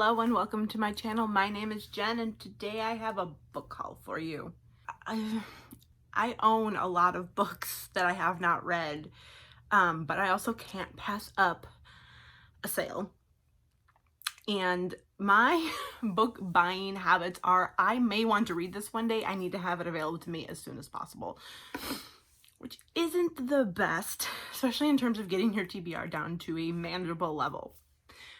Hello and welcome to my channel. My name is Jen and today I have a book haul for you. I own a lot of books that I have not read, but I also can't pass up a sale. And my book buying habits are, I may want to read this one day. I need to have it available to me as soon as possible, which isn't the best, especially in terms of getting your TBR down to a manageable level.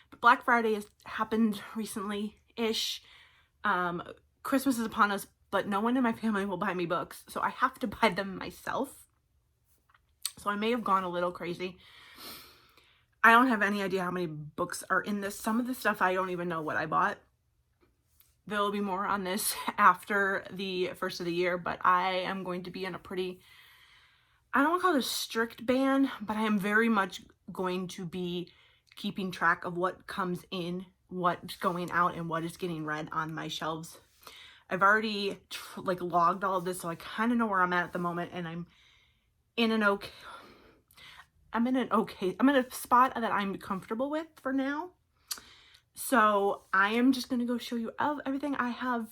But Black Friday has happened recently-ish. Christmas is upon us, but no one in my family will buy me books, so I have to buy them myself. So I may have gone a little crazy. I don't have any idea how many books are in this. Some of the stuff I don't even know what I bought. There will be more on this after the first of the year, but I am going to be in a pretty, I don't want to call it a strict ban, but I am very much going to be keeping track of what comes in, what's going out, and what is getting read on my shelves. I've already logged all of this, so I kind of know where I'm at the moment, and I'm in a spot that I'm comfortable with for now. So I am just going to go show you everything I have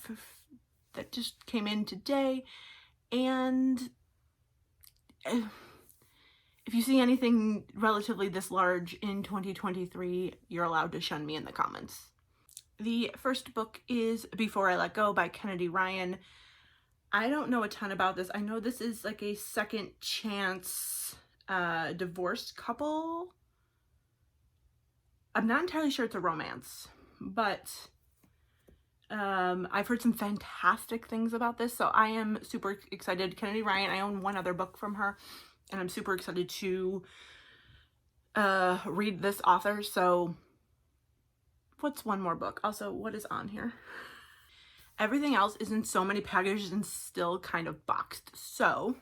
that just came in today, and if you see anything relatively this large in 2023, you're allowed to shun me in the comments. The first book is Before I Let Go by Kennedy Ryan. I don't know a ton about this. I know this is like a second chance divorced couple. I'm not entirely sure it's a romance, but I've heard some fantastic things about this, so I am super excited. Kennedy Ryan, I own one other book from her, and I'm super excited to read this author. So what's one more book? Also, what is on here? Everything else is in so many packages and still kind of boxed. So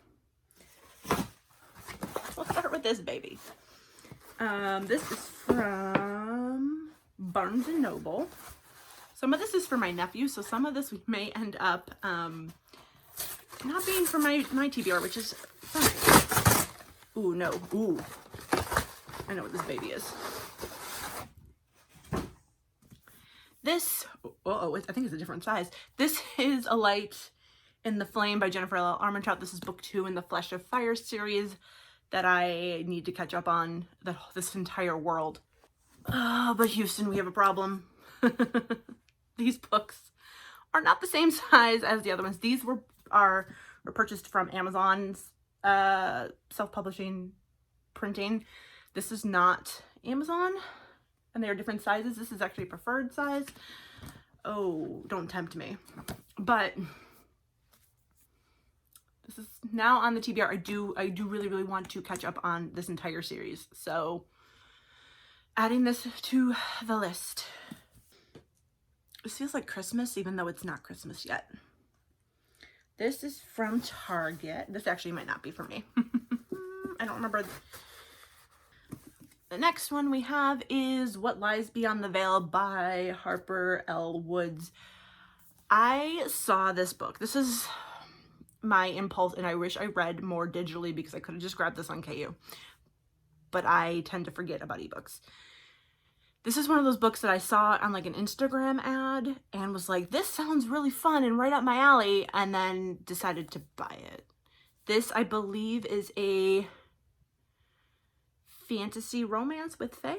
we'll start with this baby. This is from Barnes & Noble. Some of this is for my nephew, so some of this may end up not being for my TBR, which is fine. Ooh, no. Ooh. I know what this baby is. This, I think it's a different size. This is A Light in the Flame by Jennifer L. Armentrout. This is book 2 in the Flesh of Fire series that I need to catch up on this entire world. But Houston, we have a problem. These books are not the same size as the other ones. These were purchased from Amazon's self-publishing printing. This is not Amazon, and they are different sizes. This is actually a preferred size. Oh, don't tempt me. But this is now on the TBR. I do really want to catch up on this entire series, so adding this to the list. This feels like Christmas, even though it's not Christmas yet. This is from Target. This actually might not be for me. I don't remember. The next one we have is What Lies Beyond the Veil by Harper L. Woods. I saw this book. This is my impulse, and I wish I read more digitally because I could have just grabbed this on KU. But I tend to forget about ebooks. This is one of those books that I saw on like an Instagram ad and was like, this sounds really fun and right up my alley, and then decided to buy it. This, I believe, is a fantasy romance with fae.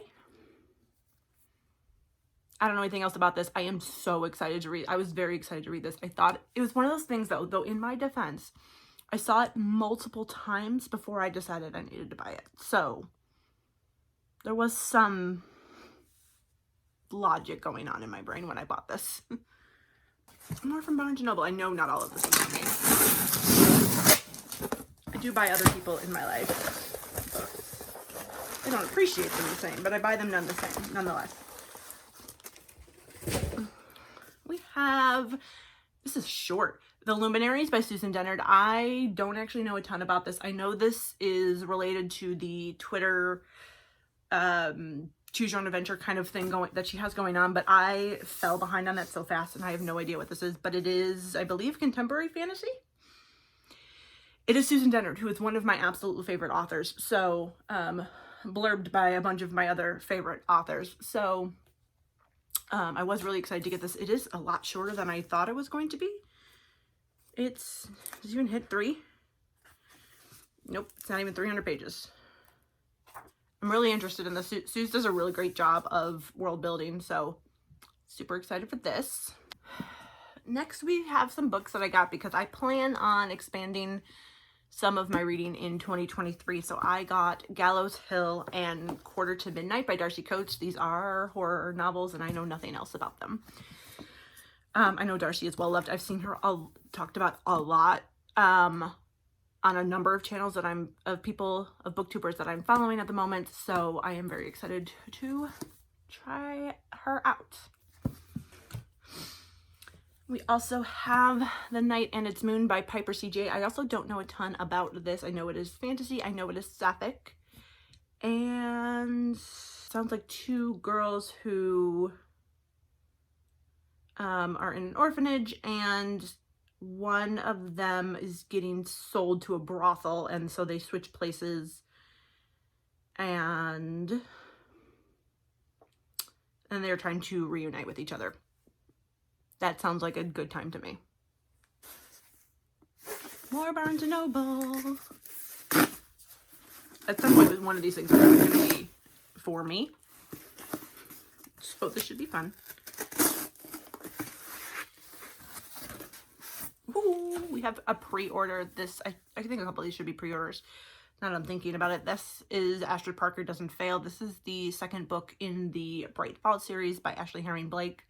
I don't know anything else about this. I am so excited to read. I was very excited to read this. I thought it was one of those things though in my defense, I saw it multiple times before I decided I needed to buy it. So there was some logic going on in my brain when I bought this. More from Barnes & Noble. I know not all of this is for me. I do buy other people in my life. I don't appreciate them the same, but I buy them nonetheless. We have, this is short, The Luminaries by Susan Dennard. I don't actually know a ton about this. I know this is related to the Twitter choose your own adventure kind of thing that she has going on, but I fell behind on that so fast and I have no idea what this is, but it is, I believe, contemporary fantasy. It is Susan Dennard, who is one of my absolute favorite authors, so blurbed by a bunch of my other favorite authors. So I was really excited to get this. It is a lot shorter than I thought it was going to be. Does it even hit 3? Nope, it's not even 300 pages. I'm really interested in this. Suze does a really great job of world building, so super excited for this. Next, we have some books that I got because I plan on expanding some of my reading in 2023. So I got Gallows Hill and Quarter to Midnight by Darcy Coates. These are horror novels, and I know nothing else about them. I know Darcy is well loved. I've seen her talked about a lot on a number of channels that of booktubers that I'm following at the moment. So I am very excited to try her out. We also have The Night and Its Moon by Piper C.J. I also don't know a ton about this. I know it is fantasy. I know it is sapphic. And sounds like 2 girls who are in an orphanage, and one of them is getting sold to a brothel, and so they switch places, and they're trying to reunite with each other. That sounds like a good time to me. More Barnes & Noble. At some point, one of these things is going to be for me. So this should be fun. Ooh, we have a pre-order. This, I think a couple of these should be pre-orders. Now that I'm thinking about it, this is Astrid Parker Doesn't Fail. This is the second book in the Bright Fall series by Ashley Herring Blake.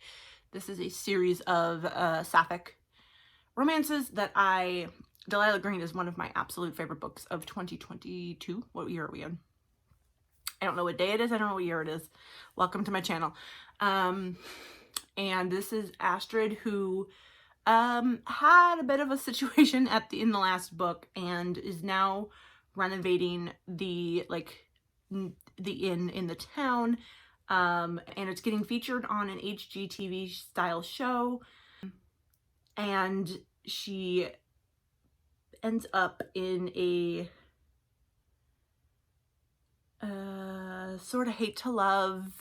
This is a series of sapphic romances that Delilah Green is one of my absolute favorite books of 2022. What year are we in? I don't know what day it is. I don't know what year it is. Welcome to my channel. And this is Astrid, who had a bit of a situation in the last book and is now renovating the inn in the town. And it's getting featured on an HGTV style show, and she ends up in a sort of hate to love.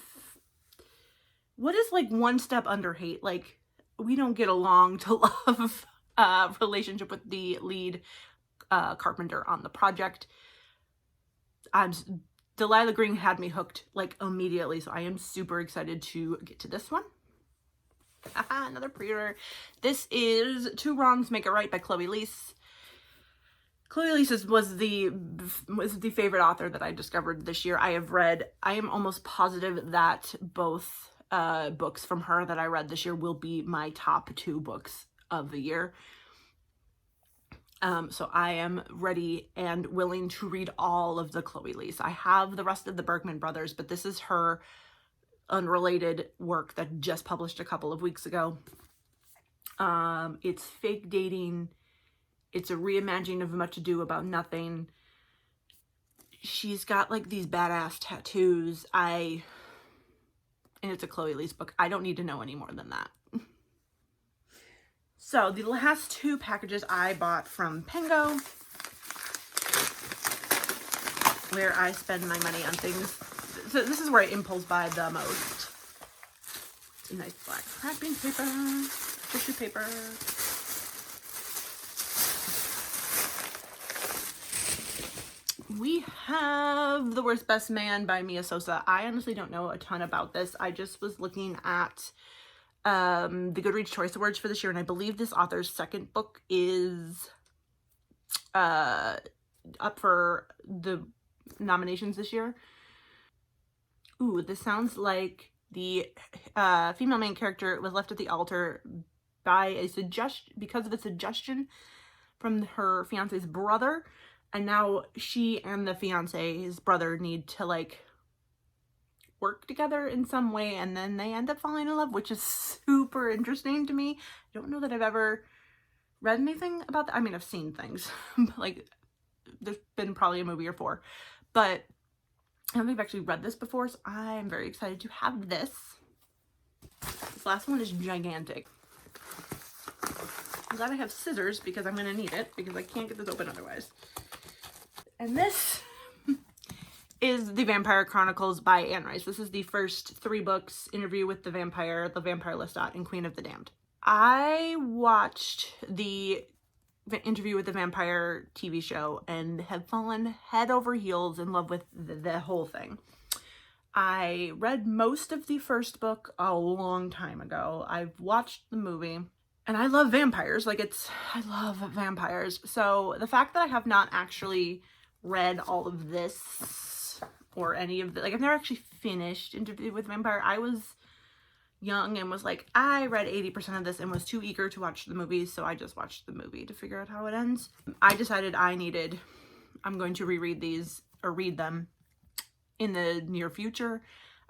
What is like one step under hate? Like, we don't get along to love relationship with the lead carpenter on the project. Delilah Green had me hooked like immediately, so I am super excited to get to this one. Another pre-order. This is Two Wrongs Make a Right by Chloe Leese. Chloe Leese was the favorite author that I discovered this year. I am almost positive that both books from her that I read this year will be my top 2 books of the year. So I am ready and willing to read all of the Chloe Leese. I have the rest of the Bergman brothers, but this is her unrelated work that just published a couple of weeks ago. It's fake dating. It's a reimagining of Much Ado About Nothing. She's got like these badass tattoos. And it's a Chloe Leese book. I don't need to know any more than that. So the last 2 packages I bought from Pengo, where I spend my money on things. So this is where I impulse buy the most. It's a nice black wrapping paper, tissue paper. We have The Worst Best Man by Mia Sosa. I honestly don't know a ton about this. I just was looking at the Goodreads Choice Awards for this year, and I believe this author's second book is up for the nominations this year. Ooh, this sounds like the female main character was left at the altar by because of a suggestion from her fiance's brother, and now she and the fiance's brother need to like work together in some way, and then they end up falling in love, which is super interesting to me. I don't know that I've ever read anything about that. I mean, I've seen things like there's been probably a movie or 4, but I don't think I've actually read this before, so I'm very excited to have this. This last one is gigantic. I'm glad I have scissors because I'm going to need it because I can't get this open otherwise. And this is The Vampire Chronicles by Anne Rice. This is the first 3 books: Interview with the Vampire, The Vampire Lestat, and Queen of the Damned. I watched the Interview with the Vampire TV show and have fallen head over heels in love with the whole thing. I read most of the first book a long time ago. I've watched the movie, and I love vampires. I love vampires. So the fact that I have not actually read all of this or any of the, I've never actually finished Interview with Vampire. I was young and was like, I read 80% of this and was too eager to watch the movie, so I just watched the movie to figure out how it ends. I decided I'm going to reread these, or read them, in the near future.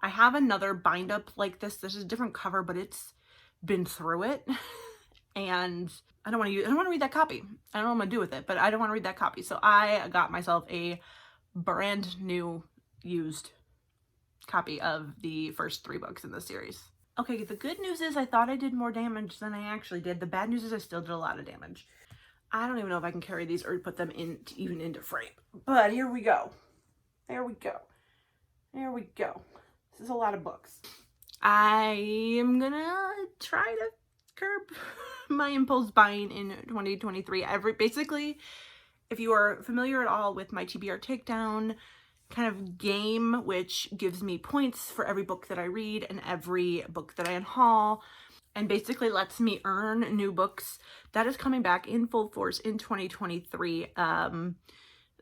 I have another bind up like this. This is a different cover, but it's been through it. And I don't want to read that copy. I don't know what I'm gonna do with it, but I don't want to read that copy. So I got myself a brand new used copy of the first 3 books in the series. Okay, the good news is I thought I did more damage than I actually did. The bad news is I still did a lot of damage. I don't even know if I can carry these or put them even into frame. But here we go. There we go. There we go. This is a lot of books. I am gonna try to curb my impulse buying in 2023. Basically, if you are familiar at all with my TBR takedown kind of game, which gives me points for every book that I read and every book that I unhaul, and basically lets me earn new books, that is coming back in full force in 2023. I'm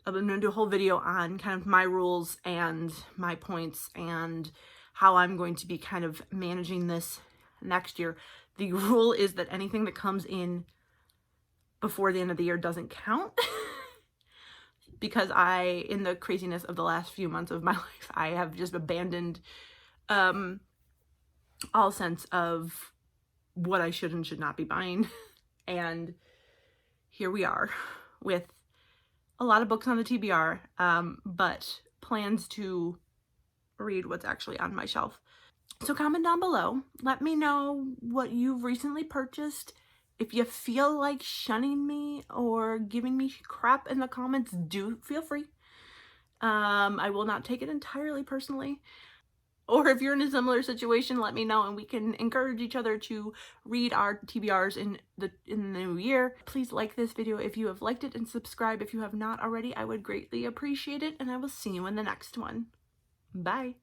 going to do a whole video on kind of my rules and my points and how I'm going to be kind of managing this next year. The rule is that anything that comes in before the end of the year doesn't count. Because in the craziness of the last few months of my life, I have just abandoned all sense of what I should and should not be buying. And here we are with a lot of books on the TBR, but plans to read what's actually on my shelf. So comment down below. Let me know what you've recently purchased. If you feel like shunning me or giving me crap in the comments, do feel free. I will not take it entirely personally. Or if you're in a similar situation, let me know and we can encourage each other to read our TBRs in the new year. Please like this video if you have liked it, and subscribe if you have not already. I would greatly appreciate it, and I will see you in the next one. Bye.